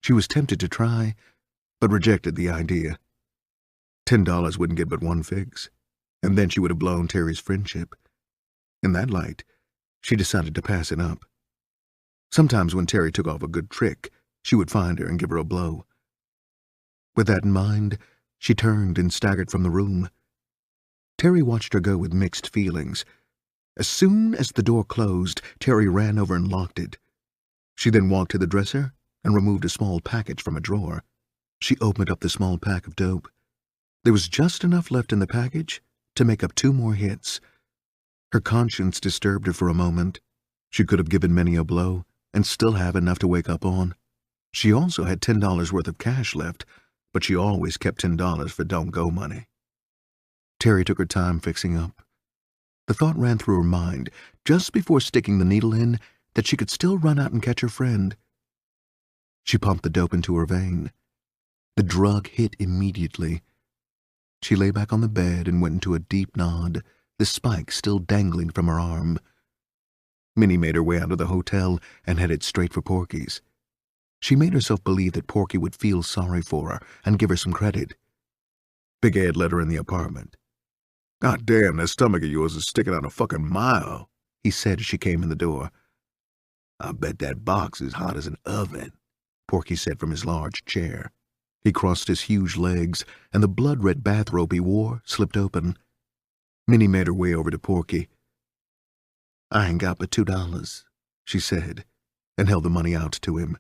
She was tempted to try, but rejected the idea. $10 wouldn't get but one fix, and then she would have blown Terry's friendship. In that light, she decided to pass it up. Sometimes when Terry took off a good trick, she would find her and give her a blow. With that in mind, she turned and staggered from the room. Terry watched her go with mixed feelings. As soon as the door closed, Terry ran over and locked it. She then walked to the dresser and removed a small package from a drawer. She opened up the small pack of dope. There was just enough left in the package to make up 2 more hits. Her conscience disturbed her for a moment. She could have given many a blow and still have enough to wake up on. She also had $10 worth of cash left, but she always kept $10 for don't-go money. Terry took her time fixing up. The thought ran through her mind, just before sticking the needle in, that she could still run out and catch her friend. She pumped the dope into her vein. The drug hit immediately. She lay back on the bed and went into a deep nod, the spike still dangling from her arm. Minnie made her way out of the hotel and headed straight for Porky's. She made herself believe that Porky would feel sorry for her and give her some credit. Big Ed let her in the apartment. "God damn, that stomach of yours is sticking out a fucking mile," he said as she came in the door. "I bet that box is hot as an oven," Porky said from his large chair. He crossed his huge legs, and the blood-red bathrobe he wore slipped open. Minnie made her way over to Porky. "I ain't got but $2, she said, and held the money out to him.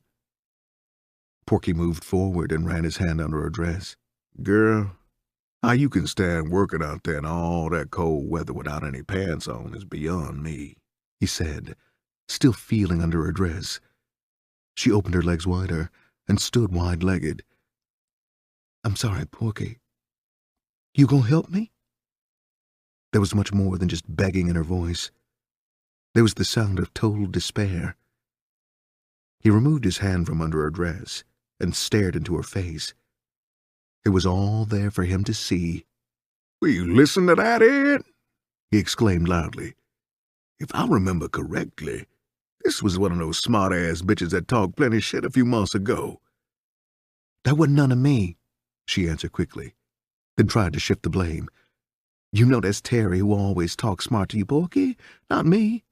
Porky moved forward and ran his hand under her dress. "Girl, how you can stand working out there in all that cold weather without any pants on is beyond me," he said, still feeling under her dress. She opened her legs wider and stood wide-legged. "I'm sorry, Porky. You gonna help me?" There was much more than just begging in her voice. There was the sound of total despair. He removed his hand from under her dress and stared into her face. It was all there for him to see. "Will you listen to that, Ed?" he exclaimed loudly. "If I remember correctly, this was one of those smart-ass bitches that talked plenty shit a few months ago." "That wasn't none of me," she answered quickly, then tried to shift the blame. "You know that's Terry who always talks smart to you, Porky, not me."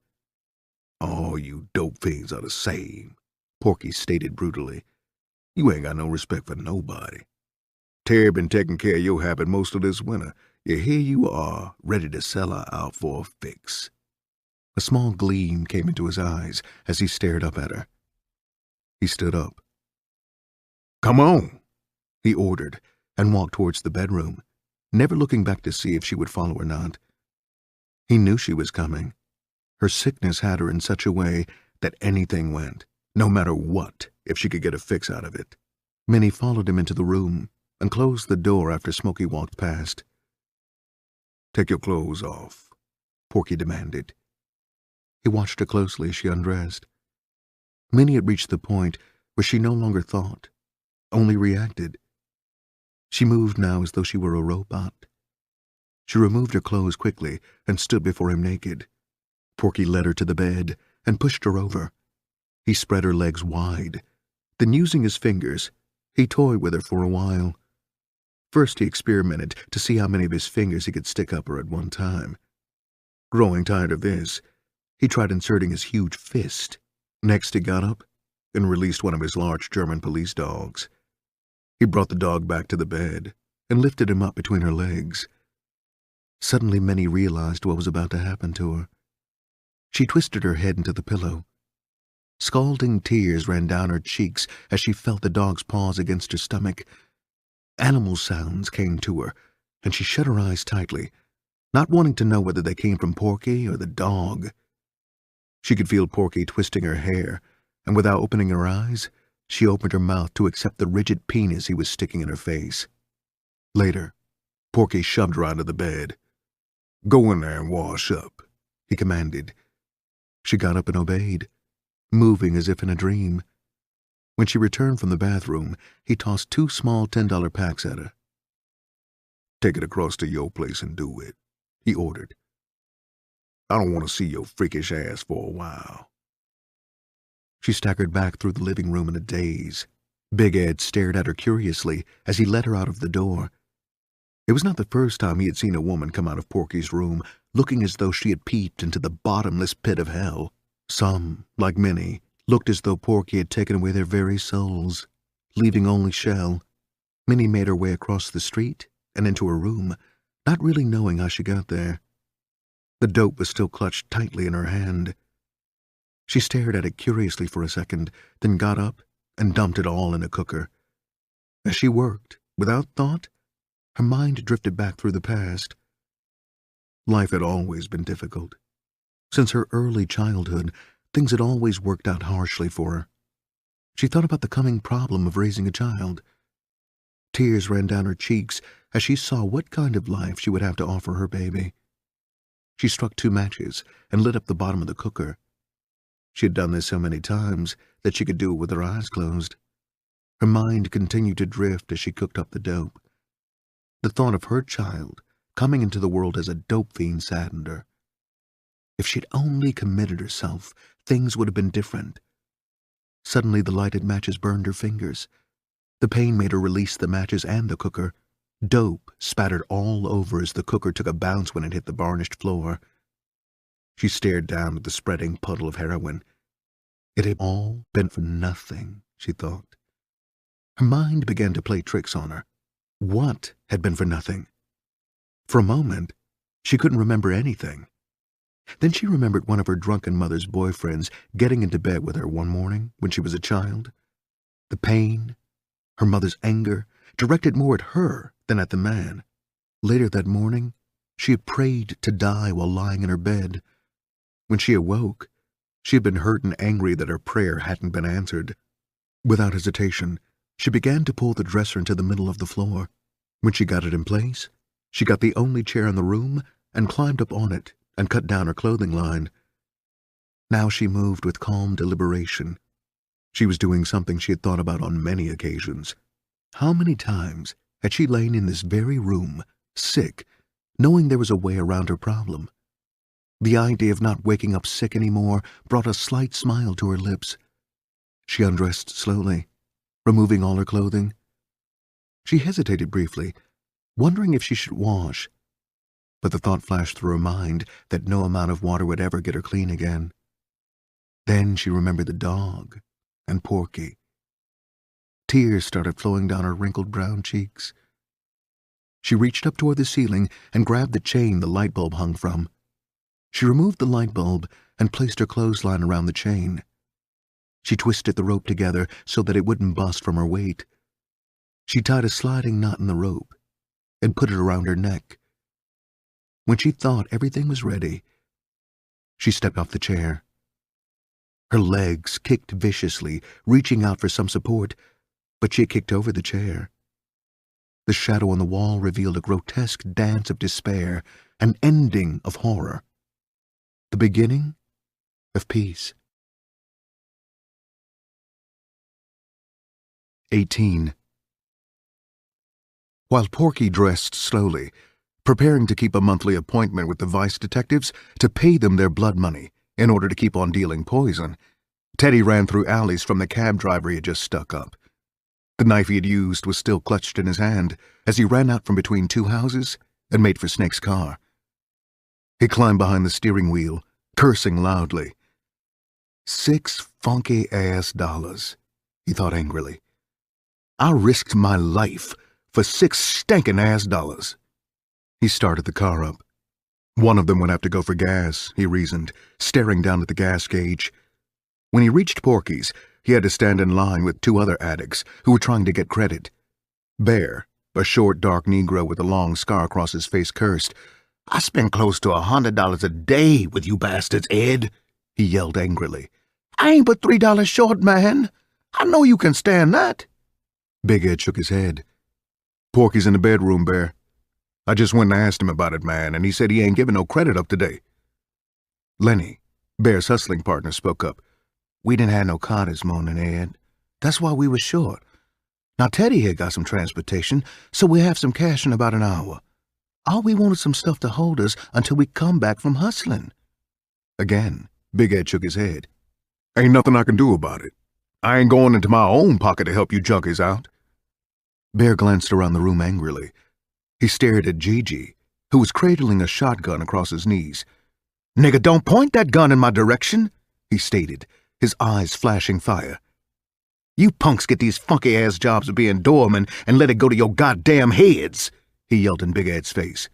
"All you dope fiends are the same," Porky stated brutally. "You ain't got no respect for nobody. Terry been taking care of your habit most of this winter, yet here you are, ready to sell her out for a fix." A small gleam came into his eyes as he stared up at her. He stood up. "Come on," he ordered, and walked towards the bedroom, never looking back to see if she would follow or not. He knew she was coming. Her sickness had her in such a way that anything went, no matter what, if she could get a fix out of it. Minnie followed him into the room and closed the door after Smokey walked past. "Take your clothes off," Porky demanded. He watched her closely as she undressed. Minnie had reached the point where she no longer thought, only reacted. She moved now as though she were a robot. She removed her clothes quickly and stood before him naked. Porky led her to the bed and pushed her over. He spread her legs wide. Then, using his fingers, he toyed with her for a while. First he experimented to see how many of his fingers he could stick up her at one time. Growing tired of this, he tried inserting his huge fist. Next he got up and released one of his large German police dogs. He brought the dog back to the bed and lifted him up between her legs. Suddenly Minnie realized what was about to happen to her. She twisted her head into the pillow. Scalding tears ran down her cheeks as she felt the dog's paws against her stomach. Animal sounds came to her, and she shut her eyes tightly, not wanting to know whether they came from Porky or the dog. She could feel Porky twisting her hair, and without opening her eyes, she opened her mouth to accept the rigid penis he was sticking in her face. Later, Porky shoved her out of the bed. "Go in there and wash up," he commanded. She got up and obeyed, moving as if in a dream. When she returned from the bathroom, he tossed 2 small $10 packs at her. "Take it across to your place and do it," he ordered. "I don't want to see your freakish ass for a while." She staggered back through the living room in a daze. Big Ed stared at her curiously as he led her out of the door. It was not the first time he had seen a woman come out of Porky's room looking as though she had peeped into the bottomless pit of hell. Some, like Minnie, looked as though Porky had taken away their very souls, leaving only shell. Minnie made her way across the street and into her room, not really knowing how she got there. The dope was still clutched tightly in her hand. She stared at it curiously for a second, then got up and dumped it all in a cooker. As she worked, without thought, her mind drifted back through the past. Life had always been difficult. Since her early childhood, things had always worked out harshly for her. She thought about the coming problem of raising a child. Tears ran down her cheeks as she saw what kind of life she would have to offer her baby. She struck 2 matches and lit up the bottom of the cooker. She had done this so many times that she could do it with her eyes closed. Her mind continued to drift as she cooked up the dope. The thought of her child coming into the world as a dope fiend saddened her. If she'd only committed herself, things would have been different. Suddenly the lighted matches burned her fingers. The pain made her release the matches and the cooker. Dope spattered all over as the cooker took a bounce when it hit the varnished floor. She stared down at the spreading puddle of heroin. It had all been for nothing, she thought. Her mind began to play tricks on her. What had been for nothing? For a moment, she couldn't remember anything. Then she remembered one of her drunken mother's boyfriends getting into bed with her one morning when she was a child. The pain, her mother's anger, directed more at her than at the man. Later that morning, she had prayed to die while lying in her bed. When she awoke, she had been hurt and angry that her prayer hadn't been answered. Without hesitation, she began to pull the dresser into the middle of the floor. When she got it in place, she got the only chair in the room and climbed up on it and cut down her clothing line. Now she moved with calm deliberation. She was doing something she had thought about on many occasions. How many times had she lain in this very room, sick, knowing there was a way around her problem? The idea of not waking up sick anymore brought a slight smile to her lips. She undressed slowly, removing all her clothing. She hesitated briefly, wondering if she should wash, but the thought flashed through her mind that no amount of water would ever get her clean again. Then she remembered the dog and Porky. Tears started flowing down her wrinkled brown cheeks. She reached up toward the ceiling and grabbed the chain the light bulb hung from. She removed the light bulb and placed her clothesline around the chain. She twisted the rope together so that it wouldn't bust from her weight. She tied a sliding knot in the rope and put it around her neck. When she thought everything was ready, she stepped off the chair. Her legs kicked viciously, reaching out for some support, but she kicked over the chair. The shadow on the wall revealed a grotesque dance of despair, an ending of horror, the beginning of peace. 18. While Porky dressed slowly, preparing to keep a monthly appointment with the vice detectives to pay them their blood money in order to keep on dealing poison, Teddy ran through alleys from the cab driver he had just stuck up. The knife he had used was still clutched in his hand as he ran out from between 2 houses and made for Snake's car. He climbed behind the steering wheel, cursing loudly. $6 funky-ass dollars, he thought angrily. I risked my life for $6 stinking-ass dollars. He started the car up. One of them would have to go for gas, he reasoned, staring down at the gas gauge. When he reached Porky's, he had to stand in line with 2 other addicts who were trying to get credit. Bear, a short, dark Negro with a long scar across his face, cursed. I spend close to $100 a day with you bastards, Ed, he yelled angrily. I ain't but $3 short, man. I know you can stand that. Big Ed shook his head. Porky's in the bedroom, Bear. I just went and asked him about it, man, and he said he ain't giving no credit up today. Lenny, Bear's hustling partner, spoke up. We didn't have no car this morning, Ed. That's why we was short. Now Teddy here got some transportation, so we'll have some cash in about an hour. All we wanted some stuff to hold us until we come back from hustling. Again, Big Ed shook his head. Ain't nothing I can do about it. I ain't going into my own pocket to help you junkies out. Bear glanced around the room angrily. He stared at Gigi, who was cradling a shotgun across his knees. "Nigga, don't point that gun in my direction," he stated, his eyes flashing fire. "You punks get these funky-ass jobs of being doormen and let it go to your goddamn heads," he yelled in Big Ed's face.